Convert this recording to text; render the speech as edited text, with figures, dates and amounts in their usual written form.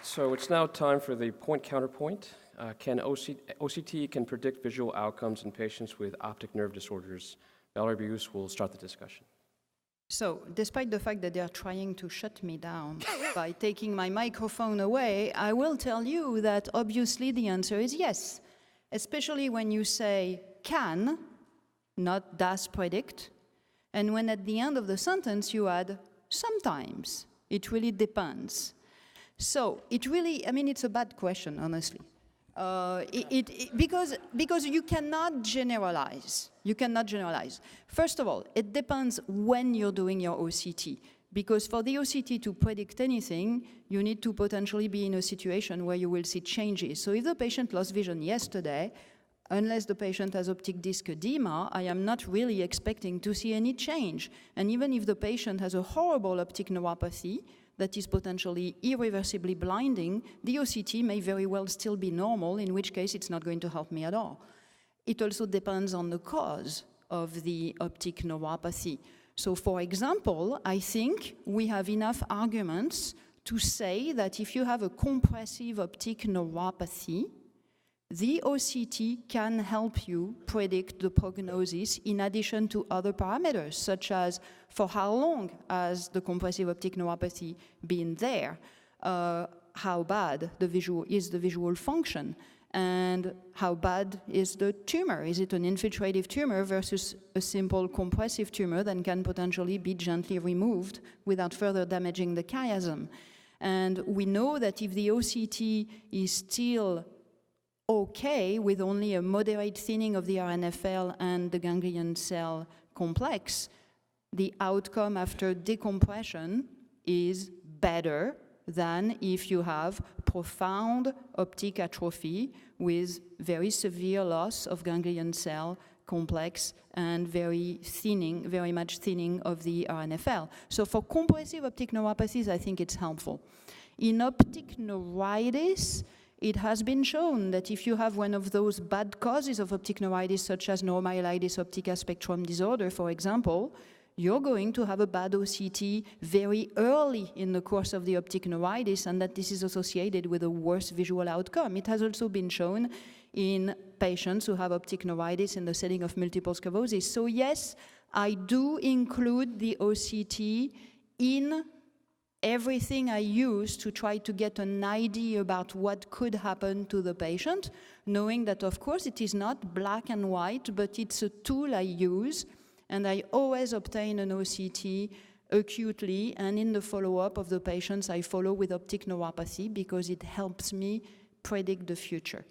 So it's now time for the point counterpoint. OCT can predict visual outcomes in patients with optic nerve disorders. Valerie Bius will start the discussion. So, despite the fact that they are trying to shut me down by taking my microphone away, I will tell you that obviously the answer is yes, especially when you say can, not does predict, and when at the end of the sentence you add sometimes. It really depends. So, it really, I mean, it's a bad question, honestly. Because you cannot generalize. You cannot generalize. First of all, it depends when you're doing your OCT. Because for the OCT to predict anything, you need to potentially be in a situation where you will see changes. So if the patient lost vision yesterday, unless the patient has optic disc edema, I am not really expecting to see any change. And even if the patient has a horrible optic neuropathy, that is potentially irreversibly blinding, the OCT may very well still be normal, in which case it's not going to help me at all. It also depends on the cause of the optic neuropathy. So for example, I think we have enough arguments to say that if you have a compressive optic neuropathy, the OCT can help you predict the prognosis in addition to other parameters, such as for how long has the compressive optic neuropathy been there, how bad the visual function, and how bad is the tumor. Is it an infiltrative tumor versus a simple compressive tumor that can potentially be gently removed without further damaging the chiasm? And we know that if the OCT is still okay with only a moderate thinning of the RNFL and the ganglion cell complex, the outcome after decompression is better than if you have profound optic atrophy with very severe loss of ganglion cell complex and very much thinning of the RNFL. So for compressive optic neuropathies, I think it's helpful. In optic neuritis, it has been shown that if you have one of those bad causes of optic neuritis, such as neuromyelitis optica spectrum disorder, for example, you're going to have a bad OCT very early in the course of the optic neuritis, and that this is associated with a worse visual outcome. It has also been shown in patients who have optic neuritis in the setting of multiple sclerosis. So yes, I do include the OCT in everything I use to try to get an idea about what could happen to the patient, knowing that, of course, it is not black and white, but it's a tool I use, and I always obtain an OCT acutely, and in the follow-up of the patients I follow with optic neuropathy, because it helps me predict the future.